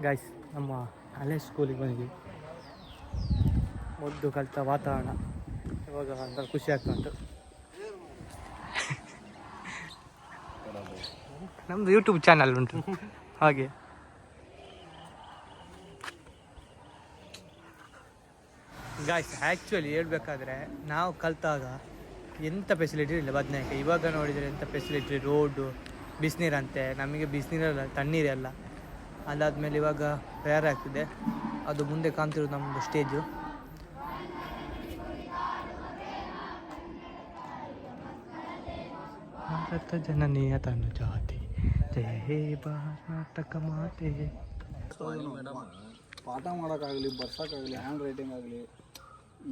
Guys ನಮ್ಮ ಹಳೆ ಸ್ಕೂಲಿಗೆ ಬಂದ್ವಿ. ಮೊದಲು ಕಲಿತ ವಾತಾವರಣ ಇವಾಗ ಒಂಥರ ಖುಷಿ ಆಗ್ತಾ ಉಂಟು. ನಮ್ಮದು ಯೂಟ್ಯೂಬ್ ಚಾನಲ್ ಉಂಟು ಹಾಗೆ. ಗಾಯ್ಸ್ ಆ್ಯಕ್ಚುಲಿ ಹೇಳ್ಬೇಕಾದ್ರೆ ನಾವು ಕಲಿತಾಗ ಎಂಥ ಫೆಸಿಲಿಟಿ ಇಲ್ಲ ಬದನೆಕಾಯಿ. ಇವಾಗ ನೋಡಿದರೆ ಎಂಥ ಫೆಸಿಲಿಟಿ, ರೋಡು, ಬಿಸಿನೀರಂತೆ. ನಮಗೆ ಬಿಸಿನೀರಲ್ಲ, ತಣ್ಣೀರೆಲ್ಲ. ಅದಾದಮೇಲೆ ಇವಾಗ ತಯಾರಾಗ್ತಿದೆ ಆಗ್ತಿದೆ. ಅದು ಮುಂದೆ ಕಾಣ್ತಿರೋದು ನಮ್ಮದು ಸ್ಟೇಜು. ಭಾರತ ಜನನೀಯ ತನು ಜಾತಿ ಜಯ ಹೇ ಭಾರತ ಮಾತೆ. ಪಾಠ ಮಾಡೋಕ್ಕಾಗಲಿ, ಬರ್ಸೋಕ್ಕಾಗಲಿ, ಹ್ಯಾಂಡ್ ರೈಟಿಂಗ್ ಆಗಲಿ,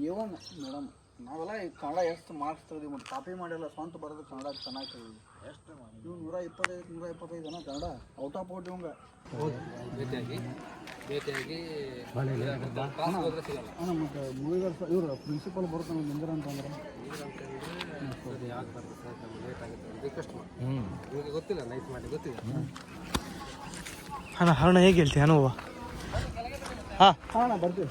ಇವನ್ ಮೇಡಮ್ ನಾವೆಲ್ಲ ಈ ಕನ್ನಡ ಎಷ್ಟು ಮಾರ್ಕ್ಸ್ ತೆಗೆದು ಮತ್ತು ಕಾಪಿ ಮಾಡಿಲ್ಲ, ಸ್ವಂತ ಬರೋದು ಕನ್ನಡ ಚೆನ್ನಾಗಿ ತೆಗೆದು ಎಷ್ಟು ಇವು 125 ಜನ ಕನ್ನಡ ಔಟ್ ಆಫ್ ಔಟ್ ಇವಂಗೆ ಮತ್ತು ಮೂವಿಗಳು ಇವರು ಪ್ರಿನ್ಸಿಪಲ್ ಬರ್ತಾನೆ ನಿಂದ್ರ ಅಂತಂದ್ರೆ ಗೊತ್ತಿಲ್ಲ, ನೈಟ್ ಮಾಡಿ ಗೊತ್ತಿಲ್ಲ. ಹಣ ಹೇಗೆ ಹೇಳ್ತೀವಿ ಅನುಭವ? ಹಾಂ ಬರ್ತೀವಿ.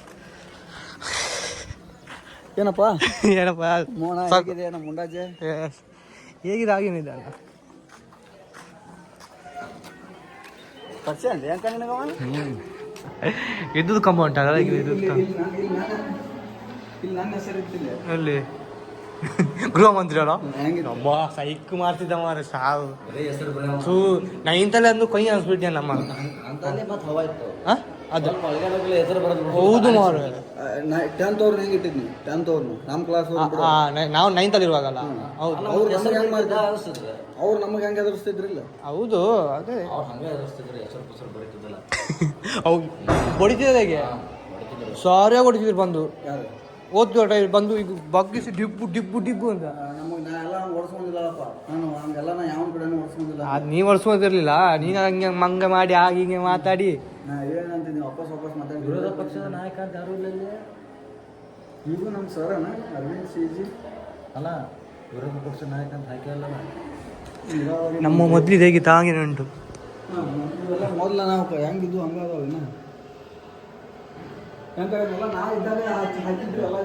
ಏನಪ್ಪ ಮೋಣ ಹೇಗಿದೆ ನಮ್ಮ ಮುಂಡಾಜೆ? ಹೇಗಿದೆ ಆಗೇನಿದೆ ಅಲ್ಲ ಪರಿಚಯ ಅಂದೆ ಯಾಕೆ ನಿನಗವ? ಇದ್ದದ್ದು ಕಂಬ ಉಂಟಲ್ಲ ಇಲ್ಲಿ ನನ್ನ ಹೆಸರು ಇರ್ತಿಲ್ಲ ಅಲ್ಲಿ ಗೃಹ ಮಂತ್ರಿ ಅಲ್ಲ ಅಬ್ಬಾ ಸೈಕ್ ಮಾಡ್ತಿದ್ದ ಮಾರ ಸಾವು. ನೈನ್ತಲ್ಲಿ ಅಂದು ಕೈ ಅನ್ಸ್ಬಿಟ್ಟೆ ನಮ್ಮ ಅದು ಹೌದು ಮಾರ. 10th ಅವ್ರನ್ನ ಹೆಂಗೆ ಇಟ್ಟಿದ್ನಿ? 10th ಅವ್ರನ್ನ ನಮ್ಮ ಕ್ಲಾಸ್ ನಾವು 9th ಇರುವಾಗಲ್ಲ. ಹೌದು ಅವ್ರು ನಮಗೆ ಹೆಂಗೆ ಎದುರಿಸ್ತಿದ್ರಿಲ್ಲ? ಹೌದು ಅದೇ ಹೌದು ಹೊಡಿತಿದ್ರು ಹೇಗೆ ಸಾರಿಯಾಗಿ ಹೊಡಿತಿದ್ರು ಬಂದು ಓದ್ತು ಟೈಮ್ ಬಂದು ಈಗ ಬಗ್ಗಿಸಿ ಡಿಬ್ಬು ಡಿಬ್ಬು ಡಿಬ್ಬು ಅಂತ. ನಮಗೆ ನಾ ಎಲ್ಲ ಓಡಿಸ್ಕೊಂಡಿಲ್ಲಪ್ಪ, ನಾನು ಹಂಗೆಲ್ಲ ನಾ ಯಾವ ಕಡೆನೂ ಓಡಿಸ್ಕೊಂಡಿಲ್ಲ. ಅದು ನೀವು ಓಡಿಸ್ಕೊಂಡಿರಲಿಲ್ಲ, ನೀನು ಹಂಗೆ ಮಂಗ ಮಾಡಿ ಹಾಗೆ ಹಿಂಗೆ ಮಾತಾಡಿ ನಾ ಏನಂತೀನಿ ವಾಪಸ್ ಮಾತಾಡಿ. ವಿರೋಧ ಪಕ್ಷದ ನಾಯಕ ಅಂತ ಯಾರು ಇಲ್ಲ ಇಲ್ಲಿ. ಈಗೂ ನಮ್ಮ ಸರನ ಅರವಿಂದ್ ಸಿಜಿ ಅಲ್ಲ, ವಿರೋಧ ಪಕ್ಷದ ನಾಯಕ ಅಂತ ಹಾಕಿಲ್ಲ. ನಮ್ಮ ಮೊದಲಿದು ಹೇಗಿತ್ತು ಹಾಗೇನೆ ಉಂಟು. ಮೊದಲ ನಾವು ಹೆಂಗಿದ್ದು ಹಂಗಾದವ ಇನ್ನು ಹೆಂಗಾಗಲ್ಲ. ನಾವು ಇದ್ದಾಗ ಹಾಕಿದ್ವಿ ಎಲ್ಲ.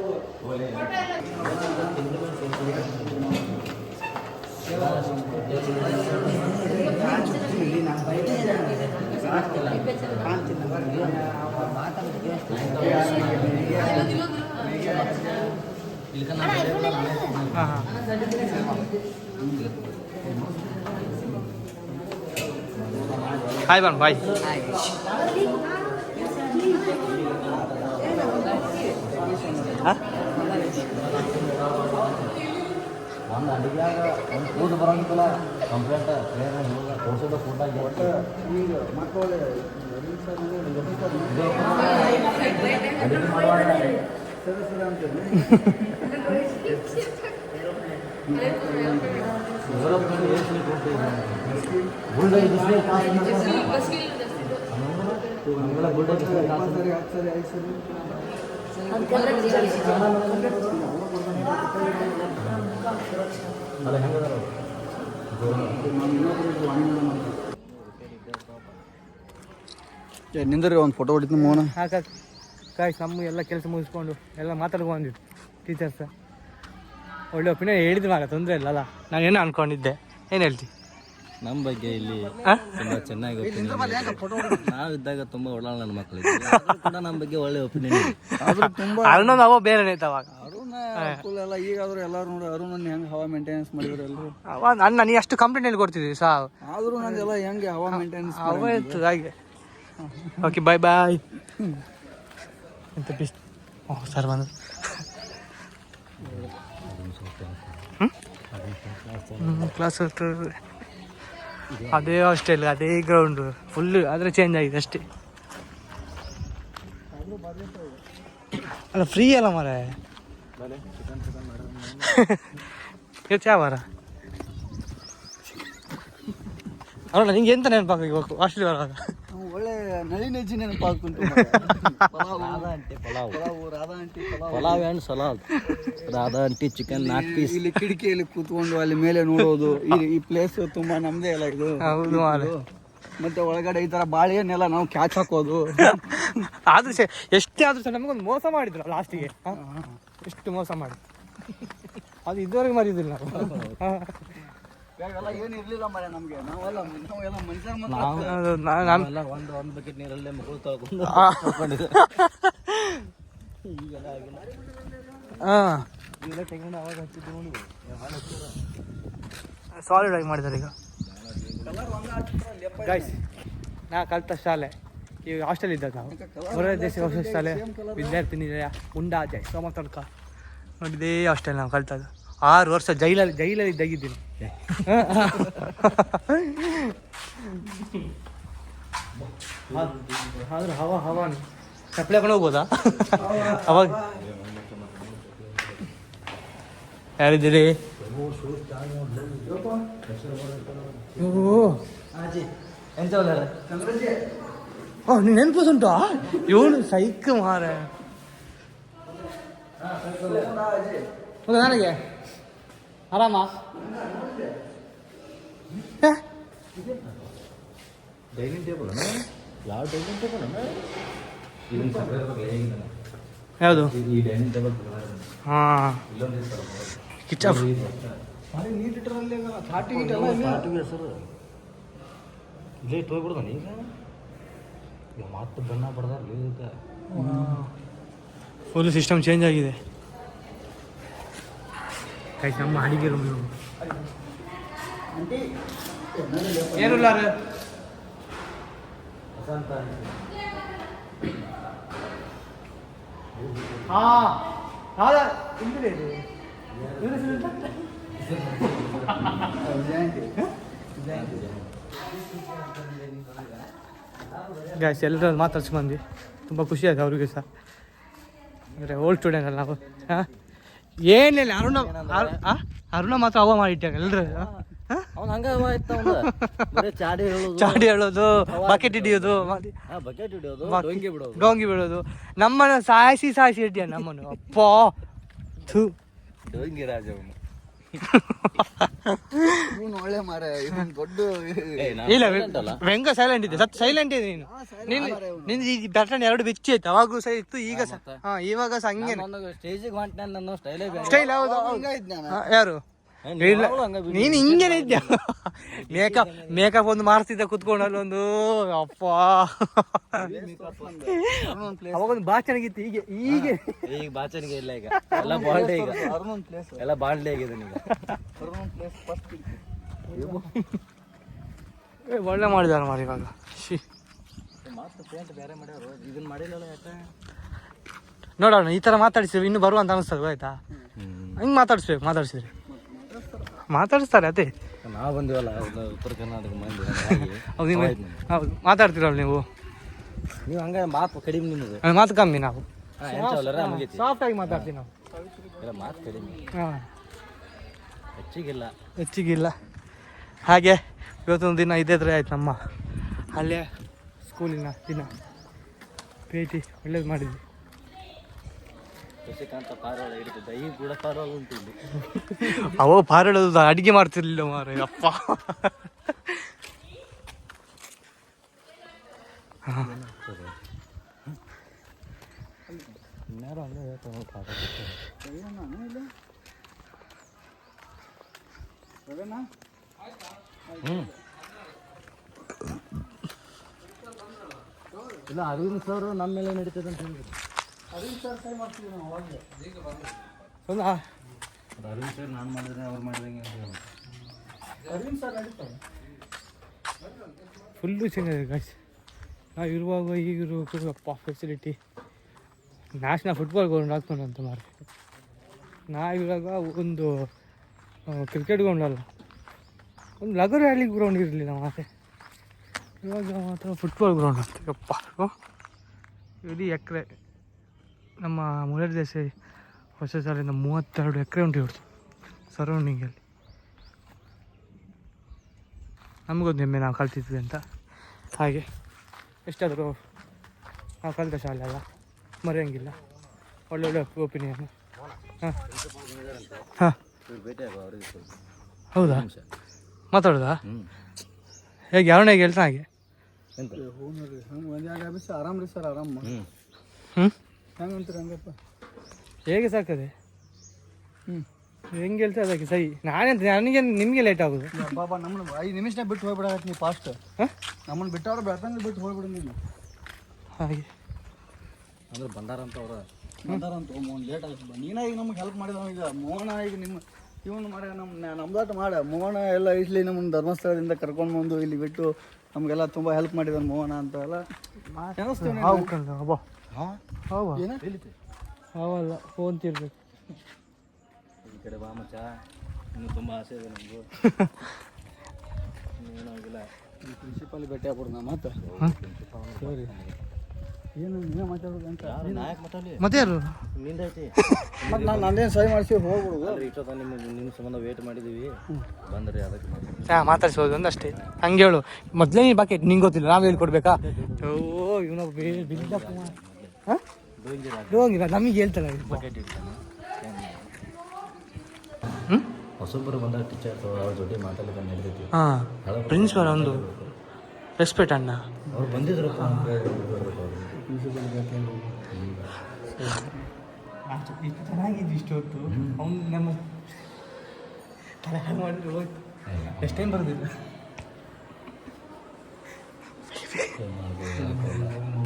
ಹಾಯ್ ಬನ್ ಬಾಯ್. ಒಂದು ಅಡಿಗೆಯಾಗ ಒಂದು ಫುಡ್ ಬರೋಂಗಿಲ್ಲ ಕಂಪ್ಲೇಂಟ್ ತೋರಿಸೋದು ಫುಡ್ಡಾಗಿ ಒಟ್ಟು ಈಗ ಮಕ್ಕಳು ಅಡಿಗೆ ಮಾಡುವಾಗ ಸರಿ ಅಂತೀನಿ ನಿಂದ್ರಿ ಒಂದು ಫೋಟೋ ಹೊಡಿತೀನಿ ಮೋನ. ಹಾಗಾಗಿ ಕಾಯ್ಸ್ ನಮ್ಮ ಎಲ್ಲ ಕೆಲಸ ಮುಗಿಸ್ಕೊಂಡು ಎಲ್ಲ ಮಾತಾಡ್ಕೊಂಡು ಟೀಚರ್ಸ್ ಒಳ್ಳೆ ಒಪಿನಿಯನ್ ಹೇಳಿದ್ವಿ ಮಾರ, ತೊಂದರೆ ಇಲ್ಲಲ್ಲ. ನಾನು ಏನೋ ಅನ್ಕೊಂಡಿದ್ದೆ. ಏನು ಹೇಳ್ತಿ ನಮ್ಮ ಬಗ್ಗೆ ಇಲ್ಲಿ ತುಂಬ ಚೆನ್ನಾಗಿ ಒಪಿನಿಯನ್. ನಾವಿದ್ದಾಗ ತುಂಬ ಒಳ್ಳೆ ನನ್ನ ಮಕ್ಕಳಿಗೆ ಕೂಡ ನಮ್ಮ ಬಗ್ಗೆ ಒಳ್ಳೆ ಒಪಿನಿಯನ್ ಇದೆ. ಅರುಣ ನಾವು ಬೇರೆ ಅವಾಗ ಅರುಣ ಎಲ್ಲ ಈಗಾದ್ರೂ ಎಲ್ಲರೂ ನೋಡಿ ಅರುಣನ್ನ ಹೆಂಗೆ ಹವಾ ಮೇಂಟೆನೆನ್ಸ್ ಮಾಡಿದ್ರು ಎಲ್ಲರೂ. ಅಣ್ಣ ನೀ ಅಷ್ಟು ಕಂಪ್ಲೇಂಟ್ ಹೇಳಿ ಕೊಡ್ತಿದ್ವಿ ಸಾ, ಆದರೂ ನಂದೆಲ್ಲ ಹೆಂಗೆ ಹವಾ ಮೇಂಟೆನೆನ್ಸ್ ಆಯ್ತು ಹಾಗೆ. ಓಕೆ ಬಾಯ್ ಬಾಯ್ ಎಂತ ಬಿಸ್. ಓಹ್ ಸರ್ ಬಂದು ಕ್ಲಾಸ್ ಅದೇ ಹಾಸ್ಟೆಲ್ ಅದೇ ಗ್ರೌಂಡು ಫುಲ್ಲು, ಆದರೆ ಚೇಂಜ್ ಆಗಿದೆ ಅಷ್ಟೇ. ಅಲ್ಲ ಫ್ರೀ ಅಲ್ಲ ಮರ ಇವತ್ತು ಯಾವ ವಾರ ಅಲ್ಲ ನಿಂಗೆ ಎಂತ ನೆನಪಾಗಬೇಕು ಹಾಸ್ಟೆಲ್ ಬರುವಾಗ? ಒಳ್ಳೆ ನಳಿನೆಜ್ಜಿ ನೆನಪಾಗ್ತುಂಟು. Pulao and salad, Radha aunty chicken 4 piece. ಇಲ್ಲಿ ಕಿಟಕಿಯಲ್ಲಿ ಕೂತ್ಕೊಂಡು ಅಲ್ಲಿ ಮೇಲೆ ನೋಡೋದು. ಈ ಪ್ಲೇಸ್ ತುಂಬಾ ನಮ್ದೇ ಅಲ್ಲ ಇದು. ಹೌದು ಮಾರ. ಮತ್ತೆ ಒಳಗಡೆ ಈ ಥರ ಬಾಳೆಹಣ್ಣೆಲ್ಲ ನಾವು ಕ್ಯಾಚ್ ಹಾಕೋದು. ಆದ್ರೂ ಸಹ ಎಷ್ಟೇ ಆದ್ರೂ ಸಹ ನಮಗೊಂದು ಮೋಸ ಮಾಡಿದ್ರು ಲಾಸ್ಟಿಗೆ. ಎಷ್ಟು ಮೋಸ ಮಾಡಿ ಅದು ಇದುವರೆಗೆ ಮರಿದಿಲ್ಲ ನಾವು. ಇವಾಗೆಲ್ಲ ಏನು ಇರಲಿಲ್ಲ ಮರೆ ನಮಗೆ. ನಾವೆಲ್ಲ ಮನುಷ್ಯರ ನಾವೆಲ್ಲ ಒಂದು ಬಕೆಟ್ ನೀರಲ್ಲೇ ಮಕ್ಕಳು ತೊಳ್ಕೊಂಡು ಈಗೆಲ್ಲ ಆಗಿಲ್ಲ. ಈಗೆಲ್ಲ ತೆಗೊಂಡು ಅವಾಗ ಹಚ್ಚಿದ್ದು ನೋಡಿ ಸಾಲಿಡ್ ಆಗಿ ಮಾಡಿದ್ದಾರೆ ಈಗ. ಗೈಸ್ ನಾ ಕಲಿತ ಶಾಲೆ ಈಗ ಹಾಸ್ಟೆಲ್ ಇದ್ದಾಗ ನಾವು ಹೊರ ದೇಶ ಶಾಲೆ ವಿದ್ಯಾರ್ಥಿ ನಿಲಯ ಉಂಡಾಜೆ ಸೋಮ ತನಕ ನೋಡಿದೇ ಹಾಸ್ಟೆಲ್ ನಾವು ಕಲ್ತದ್ದು. 6 ವರ್ಷ ಜೈಲಲ್ಲಿ ಇದ್ದಾಗಿದ್ದೀನಿ. ಆದ್ರೆ ಹವಾನು ಚಪ್ಪಲಿ ಹಾಕೊಂಡು ಹೋಗ್ಬೋದಾ ಅವಾಗ? ಯಾರಿದ್ದೀರಿ? ನೀನು ನೆನಪುಂಟಾ? ಇವನು ಸೈಕ್ ಮಾರ ನನಗೆ ಆರಾಮ. ಡೈನಿಂಗ್ ಟೇಬಲ್ ಯಾವ ಡೈನಿಂಗ್ ಟೇಬಲ್ ಯಾವುದು? ಈ ಡೈನಿಂಗ್ ಟೇಬಲ್ ಹಾಂ ಕಿಚನ್ ಹೆಸರು ಇಲ್ಲೇ ಇಟ್ಟು ಹೋಗ್ಬಿಡ್ದಾನ ಈಗ. ಮತ್ತೆ ಬಣ್ಣ ಬಡ್ದಾರ್ಲಿ ಇದಕ್ಕೆ. ಫುಲ್ ಸಿಸ್ಟಮ್ ಚೇಂಜ್ ಆಗಿದೆ. ಕೈ ನಮ್ಮ ಅಡಿಗೆ ರೂಮ್ ಏನಿಲ್ಲ ಗ್ಯಾಸ್ ಎಲ್ಲರೂ ಮಾತಾಡ್ಸ್ಕೊಂಡ್ವಿ. ತುಂಬ ಖುಷಿ ಆಯ್ತು ಅವ್ರಿಗೆ ಸಹ. ಅಂದರೆ ಓಲ್ಡ್ ಸ್ಟೂಡೆಂಟ್ ಅಲ್ಲ ನಾವು. ಹಾಂ ಏನಿಲ್ಲ ಅರುಣ ಮಾತ್ರ ಹವ ಮಾಡಿಟ್ಟಾಗ ಎಲ್ಲರೂ. ಅವ್ನು ಹಂಗೆ ಆಯ್ತು ಚಾಡಿ ಹೇಳೋದು, ಬಕೆಟ್ ಹಿಡಿಯೋದು, ಬಕೆಟ್ ಹಿಡಿಯೋದು, ಡೋಂಗಿ ಬಿಡೋದು, ನಮ್ಮನ್ನು ಸಾಯಿಸಿ ಇಟ್ಟಿಯ ನಮ್ಮನ್ನು. ಅಪ್ಪ ಥೂ ಡೋಂಗಿ ರಾಜ ಅವನು. ಒಳ್ಳೆ ಮಾರ ದೊಡ್ಡ ಇಲ್ಲ ವೆಂಗ ಸೈಲೆಂಟ್ ಇದೆ. ಸೈಲೆಂಟ್ ಇದೆ ನೀನು. ನಿನ್ನ ಈ ಪ್ಯಾಟರ್ನ್ 2 ಬೆಚ್ಚಿ ಆಯ್ತು. ಅವಾಗೂ ಸಹ ಇತ್ತು, ಈಗ ಸಹ. ಇವಾಗ ಸಹ ಹಂಗೆ ಸ್ಟೇಜಿಗೆ ಹೊಂಟೆ ನನ್ನ ಸ್ಟೈಲ್. ಹೌದು. ಯಾರು? ಇಲ್ಲ ನೀನು ಹಿಂಗೇನೆ ಇದ್ದ. ಮೇಕಪ್ ಒಂದು ಮಾಡಿಸ್ತಿದ್ದ ಕುತ್ಕೊಂಡು ಅಲ್ಲೊಂದು. ಅಪ್ಪ ಅವಾಗೊಂದು ಬಾಚಣಿಗಿತ್ತು. ಈಗ ಬಾಚಣಿಗೆ ಇಲ್ಲ. ಈಗ ಎಲ್ಲ ಬಾಲ್ಡೆ. ಈಗ ಎಲ್ಲ ಬಾಲ್ಡೆ ಆಗಿದೆ. ಒಳ್ಳೆ ಮಾಡಿದಾರ ಮಾರಿ ಇವಾಗ. ಮತ್ತೆ ಪೇಂಟ್ ಬೇರೆ ಮಾಡ್ಯಾರು, ಇದನ್ನ ಮಾಡಿಲ್ಲ ಯಾಕೆ ನೋಡೋಣ. ಈ ಥರ ಮಾತಾಡಿಸ್ತೀವಿ ಇನ್ನೂ ಬರುವಂತ ಅನಿಸ್ತದೆ. ಆಯ್ತಾ? ಹಿಂಗೆ ಮಾತಾಡಿಸಿದ್ರಿ ಮಾತಾಡಿಸ್ತಾರೆ. ಅದೇ ನಾವು ಬಂದಿವಲ್ಲ ಉತ್ತರ ಕರ್ನಾಟಕ ಮಂದಿ. ಹೌದು ಮಾತಾಡ್ತೀರಲ್ಲ ನೀವು ಹಂಗೆ ಮಾತು ಕಡಿಮೆ. ನಿಮ್ಮದು ಮಾತು ಕಮ್ಮಿ. ನಾವು ಸಾಫ್ಟ್ ಆಗಿ ಮಾತಾಡ್ತೀವಿ ನಾವು. ಮಾತು ಕಡಿಮೆ, ಹಾಂ ಹೆಚ್ಚಿಗಿಲ್ಲ. ಹಾಗೆ ಇವತ್ತೊಂದು ದಿನ ಇದೇ ಥರ ಆಯ್ತು. ನಮ್ಮ ಅಲ್ಲೇ ಸ್ಕೂಲಿನ ದಿನ ಭೇಟಿ ಒಳ್ಳೇದು ಮಾಡಿದ್ವಿ. ಶಶಿಕಾಂತ ಪಾರೋಳ ಇರ್ತದೆ, ಈಗ ಕೂಡ ಪಾರೋಳ ಉಂಟು ಇಲ್ಲಿ. ಅವ ಪಾರೋಳದು ಅಡಿಗೆ ಮಾಡ್ತಿರ್ಲಿಲ್ಲ ಮಾರ. ಅಪ್ಪ ಇನ್ಯಾರು ಹಂಗೆ ಹೇಳ್ತಾರೆ. ಇಲ್ಲ ಅರವಿಂದ್ ಸರ್ ನಮ್ಮ ಮೇಲೆ ನಡೀತದೆ ಅಂತ ಹೇಳಿದ್ರು. ಅರವಿಂದ್ ಸರ್ ಸೈ ಮಾಡ್ತೀವಿ ನಾವು ಅವಾಗಲೇ. ಅರವಿಂದ್ ಸರ್ ನಾನು ಮಾಡಿದ್ರೆ ಅವ್ರು ಮಾಡಿದಂಗೆ ಅಂತ ಹೇಳಿ ಅರವಿಂದ್ ಸರ್ ನಡೀತಾರೆ. ಫುಲ್ಲು ಚೆನ್ನಾಗಿದೆ ಗಾಯ್ಸ್. ನಾವು ಇರುವಾಗ ಈಗಿರೋ ಅಪ್ಪ ಫೆಸಿಲಿಟಿ. ನ್ಯಾಷನಲ್ ಫುಟ್ಬಾಲ್ ಗ್ರೌಂಡ್ ಹಾಕ್ಕೊಂಡಂತ ಮಾರಿ. ನಾವಿರುವಾಗ ಒಂದು ಕ್ರಿಕೆಟ್ ಗ್ರೌಂಡ್ ಅಲ್ಲ, ಒಂದು ಲಗೋರಿ ಆಡ್ಲಿಕ್ಕೆ ಗ್ರೌಂಡ್ ಇರಲಿಲ್ಲ ಮಾತೆ. ಇವಾಗ ಮಾತ್ರ ಫುಟ್ಬಾಲ್ ಗ್ರೌಂಡ್ ಅಂತ. ಅಪ್ಪ ಇಡೀ ಎಕರೆ ನಮ್ಮ ಮುರಾರಿ ದೇಸಾಯಿ ಹೊಸ ಶಾಲೆಯಿಂದ 32 ಎಕರೆ ಉಂಟು ಇವ್ರದ್ದು ಸರೌಂಡಿಂಗಲ್ಲಿ. ನಮಗೊಂದು ಹೆಮ್ಮೆ ನಾವು ಕಲ್ತಿದ್ವಿ ಅಂತ. ಹಾಗೆ ಎಷ್ಟಾದರೂ ನಾವು ಕಲಿತ ಶಾಲೆ ಅಲ್ಲ, ಮರೆಯೋಂಗಿಲ್ಲ. ಒಳ್ಳೊಳ್ಳೆ ಒಪಿನಿಯನ್. ಹಾಂ ಹೌದಾ? ಮಾತಾಡೋದಾ? ಹೇಗೆ ಯಾವನಾಗ ಹೇಳ್ತಾ ಹಾಗೆ ಎಂತ ಹ್ಞೂ ನೋಡ್ರಿ ಹಂಗೆ ಒಂದು 2 ನಿಮಿಷ ಆರಾಮ್ ರೀ ಸರ್ ಆರಾಮ ಹ್ಞೂ ಹ್ಞೂ ಹೆಂಗೆ ಅಂತೀರಿ ಹಂಗಪ್ಪ ಹೇಗೆ ಸಾಕದೆ ಹ್ಞೂ ಹೆಂಗೆ ಹೇಳ್ತಾ ಅದಕ್ಕೆ ಸಹಿ ನನಗೆ ನಿಮಗೆ ಲೇಟ್ ಆಗೋದು ಬಾಬಾ ನಮ್ಮನ್ನು 5 ನಿಮಿಷನಾಗ ಬಿಟ್ಟು ಹೋಗ್ಬಿಡಾಕತ್ತಿ ನೀವು ಫಾಸ್ಟ್ ಹಾಂ ನಮ್ಮನ್ನು ಬಿಟ್ಟವ್ರು ಬೆಳ್ತಂಗೆ ಬಿಟ್ಟು ಹೋಗ್ಬಿಡು ನೀನು ಹಾಗೆ ಅಂದ್ರೆ ಬಂದಾರಂತ ಅವ್ರ ಅಂತಾರಂತ ಮೋಹನ್ ಲೇಟ್ ಆಗುತ್ತೆ ನೀನ ಈಗ ನಮ್ಗೆ ಹೆಲ್ಪ್ ಮಾಡಿದ ಈಗ ಮೋಹನ ಈಗ ನಿಮ್ಮ ಇವನು ಮಾಡ ನಮ್ದಾಟ ಮಾಡ ಮೋಹನ ಎಲ್ಲ ಇಟ್ಲಿ ನಮ್ಮನ್ನು ಧರ್ಮಸ್ಥಳದಿಂದ ಕರ್ಕೊಂಡು ಬಂದು ಇಲ್ಲಿ ಬಿಟ್ಟು ನಮಗೆಲ್ಲ ತುಂಬ ಹೆಲ್ಪ್ ಮಾಡಿದಾನೆ ಮೋಹನ ಅಂತ ಎಲ್ಲ ನೆನೆಸ್ತೀವಿ ಹಾವು ಕಂಡ ಅಬ್ಬಾ ಹಾಂ ಹಾವ ಏನ ಹಾವಲ್ಲ ಫೋನ್ ತಿರ್ಬೇಕು ಈ ಕಡೆ ಬಾ ಮಚ್ಚ ಇನ್ನೂ ತುಂಬ ಆಸೆ ಇದೆ ನಮಗೂ ಏನಾಗಿಲ್ಲ ಪ್ರಿನ್ಸಿಪಾಲ್ ಭೇಟಿ ಆಗ್ಬಿಡು ನಾ ಮತ್ತೆ ಸರಿ ಏನು ನೀವೇ ಮಾತಾಡೋದು ಅಂತ ನಾಯಕ್ ಮಾತಾಡಲಿ ಮತ್ತೆ ಯಾರು ನಿಂದೈತಿ ಮತ್ತು ನಾನು ನಂದೇನು ಸಹಿ ಮಾಡಿಸಿ ಹೋಗ್ಬಿಡುದು ಅಲ್ರಿ ಇಷ್ಟೊತ್ತ ನಿಮ್ಮ ಸಂಬಂಧ ವೇಟ್ ಮಾಡಿದ್ದೀವಿ ಬಂದ್ರಿ ಅದಕ್ಕೆ ಹಾಂ ಮಾತಾಡ್ಸೋದು ಒಂದಷ್ಟೇ ಹಂಗೆ ಹೇಳು ಮೊದಲೇ ನೀನು ಬಾಕಿ ನಿಂಗೆ ಗೊತ್ತಿಲ್ಲ ನಾವು ಹೇಳ್ಕೊಡ್ಬೇಕಾ ಓ ಇವನು ಬಿದ್ದಪ್ಪ ಹಾಂ ಹೋಗಿಲ್ಲ ನಮಗೆ ಹೇಳ್ತಾನೆ ಬಕೆಟ್ ಇಡ್ತಾನೆ ಹ್ಞೂ ಹೊಸೊಬ್ಬರು ಬಂದಾಗ ಟೀಚರ್ ಅವ್ರ ಜೊತೆ ಮಾತಾಡಲಿಕ್ಕೆ ನಡೆದೈತಿ ಹಾಂ ಪ್ರಿನ್ಸಿಪಲ್ ಒಂದು ರೆಸ್ಪೆಕ್ಟ್ ಅಣ್ಣ ಅವ್ರು ಬಂದಿದ್ರಪ್ಪ ಚೆನ್ನಾಗಿದ್ದು ಇಷ್ಟು ಹೊತ್ತು ಅವ್ನು ನಮ್ಮ ತಲೆ ಹಾಳು ಮಾಡಿದ್ರೆ ಹೋಯ್ತು ಎಷ್ಟು ಟೈಮ್ ಬರೋದಿಲ್ಲ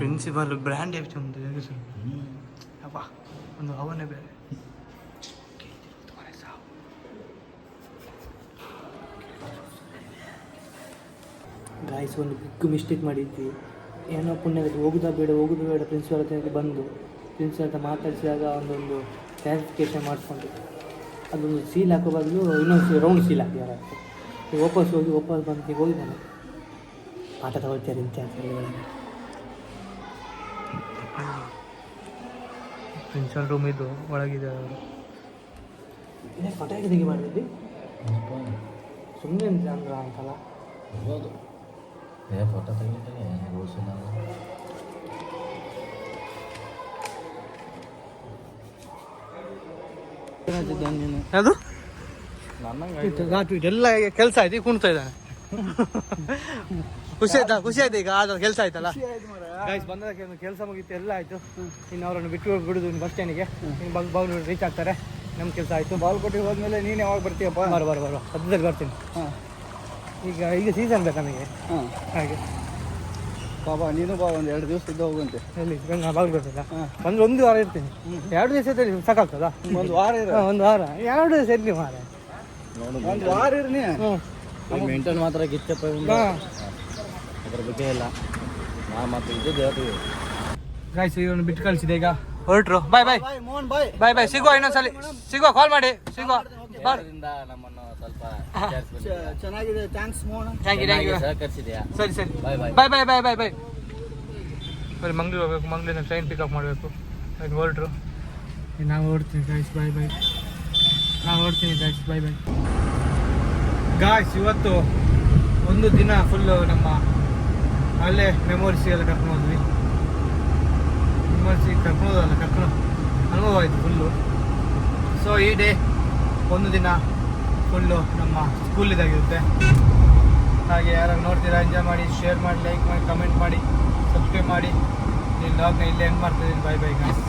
ಪ್ರಿನ್ಸಿಪಾಲ್ ಬ್ರ್ಯಾಂಡ್ ಎಷ್ಟು ಒಂದು ಹೆಸರು ಅಪ್ಪ ಒಂದು ಅವನೇ ಬೇರೆ ಗಾಯ್ಸ್ ಒಂದು ಬಿಗ್ ಮಿಸ್ಟೇಕ್ ಮಾಡಿದ್ವಿ ಏನೋ ಪುಣ್ಯದಲ್ಲಿ ಹೋಗುದಾ ಬೇಡ ಪ್ರಿನ್ಸಿಪಾಲ್ ಹತ್ರ ಬಂದು ಪ್ರಿನ್ಸಿಪಾಲ್ ಹತ್ರ ಮಾತಾಡಿಸಿದಾಗ ಒಂದೊಂದು ಕ್ಲಾರಿಫಿಕೇಷನ್ ಮಾಡಿಕೊಂಡು ಅದೊಂದು ಸೀಲ್ ಹಾಕೋ ಬದಲು ಇನ್ನೊಂದು ರೌಂಡ್ ಸೀಲ್ ಹಾಕಿದ್ದಾರೆ ವಾಪಸ್ ಬಂದು ಹೋಗಿದ್ದಾನೆ ಪಾಠ ತಗೊಳ್ತಾರೆ ಅಂತ ಪ್ರಿನ್ಸಿಪಾಲ್ ರೂಮ್ ಇದು ಒಳಗಿದೆ ಅವರು ಇನ್ನೇ ಪಟಾಕಿ ತೆಗಿ ಮಾಡಿದ್ವಿ ಸುಮ್ಮನೆ ಅಂದ್ರೆ ಅಂತಲ್ಲ ಇರ್ಬೋದು ಫೋಟೋ ತೆಗಿಲಿಕ್ಕೆ ರೂಲ್ಸ್ ಅದು ನನ್ನಂಗೆ ಇದೆಲ್ಲ ಕೆಲಸ ಆಯ್ತು ಕುಣ್ತಾ ಇದ್ದಾನೆ ಖುಷಿ ಆಯ್ತು ಈಗ ಆದ ಕೆಲಸ ಆಯ್ತಲ್ಲ ಗಾಯ್ಸ್ ಬಂದಕ್ಕೆ ಒಂದು ಕೆಲಸ ಮುಗಿತು ಎಲ್ಲ ಆಯ್ತು ಇನ್ನು ಅವರನ್ನು ಬಿಟ್ಟು ಬಿಡುದು ಬಸ್ ಸ್ಟ್ಯಾಂಡಿಗೆ ಇನ್ನು ಬಾಗ್ಲು ರೀಚ್ ಆಗ್ತಾರೆ ನಮ್ಮ ಕೆಲಸ ಆಯ್ತು ಬಾಲ್ಕೋಟಿಗೆ ಹೋದ್ಮೇಲೆ ನೀನು ಯಾವಾಗ ಬರ್ತೀಯಪ್ಪ ಬರ ಸದ್ಯದಲ್ಲಿ ಬರ್ತೀನಿ ಹಾಂ ಈಗ ಸೀಸನ್ ಬೇಕು ನಮಗೆ ಹಾಂ ಹಾಗೆ ಬಾಬಾ ನೀನು ಬಾ ಒಂದು 2 ದಿವಸ ಇದ್ದ ಹೋಗುವಂತೆ ಎಲ್ಲಿ ಬಾಗ್ಲು ಬರ್ತಲ್ಲ ಬಂದ್ರೆ 1 ವಾರ ಇರ್ತೀನಿ 2 ದಿವಸದಲ್ಲಿ ಸಾಕಾಗ್ತದ ಒಂದು ವಾರ ಇರ 1 ವಾರ 2 ದಿವಸ ಇರ್ಲಿ ಮಾರ ಒಂದು ವಾರ ಇರ್ನಿ ಮೇಂಟೈನ್ ಮಾತ್ರ ಗಿಚ್ಚಪ್ಪ ಅದ್ರ ಬಗ್ಗೆ ಇಲ್ಲ ನಾ ಮತ್ತೆ ಇದ್ದಿದ್ದು ಹೇಳ್ತೀವಿ ಗಾಯ್ಸ್ ಇವನು ಬಿಟ್ಟು ಕಳಿಸಿದೆ ಈಗ ಹೊರಟ್ರು ಬಾಯ್ ಮೋಹನ್ ಬಾಯ್ ಸಿಗುವ ಇನ್ನೊಂದ್ಸಲಿ ಕಾಲ್ ಮಾಡಿ ಸಿಗುವ ಅದರಿಂದ ನಮ್ಮನ್ನು ಸ್ವಲ್ಪ ಚೆನ್ನಾಗಿದೆ ಥ್ಯಾಂಕ್ಸ್ ಮೋಹನ್ ಥ್ಯಾಂಕ್ ಯು ಸಹಕರಿಸಿದ್ಯಾ ಸರಿ ಬಾಯ್ ಬಾಯ್ ಬರೀ ಮಂಗ್ಳೂರು ಹೋಗ್ಬೇಕು ಮಂಗ್ಳೂರಿನ ಟ್ರೈನ್ ಪಿಕಪ್ ಮಾಡಬೇಕು ಈಗ ಹೊರಟ್ರು ನಾವು ಹೊರಡ್ತೀನಿ ಗಾಯ್ಸ್ ಬಾಯ್ ನಾವು ಹೊರಡ್ತೀನಿ ಗಾಯ್ಸ್ ಬಾಯ್ ಗಾಯ್ಸ್ ಇವತ್ತು ಒಂದು ದಿನ ಫುಲ್ಲು ನಮ್ಮ ಅಲ್ಲೇ ಮೆಮೊರೀಸ್ ಎಲ್ಲ ಕರ್ಕೊಂಡು ಹೋದ್ವಿ ಕರ್ಕೊಂಡು ಅನುಭವ ಆಯಿತು ಫುಲ್ಲು ಸೊ ಈ ಡೇ ಒಂದು ದಿನ ಫುಲ್ಲು ನಮ್ಮ ಸ್ಕೂಲಿದಾಗಿರುತ್ತೆ ಹಾಗೆ ಯಾರು ನೋಡ್ತೀರಾ ಎಂಜಾಯ್ ಮಾಡಿ ಶೇರ್ ಮಾಡಿ ಲೈಕ್ ಮಾಡಿ ಕಮೆಂಟ್ ಮಾಡಿ ಸಬ್ಸ್ಕ್ರೈಬ್ ಮಾಡಿ ಈ ವ್ಲಾಗ್ನ ಇಲ್ಲೇ ಎಂಡ್ ಮಾಡ್ತಿದ್ದೀನಿ ಬಾಯ್ ಗಾಯ್ಸ್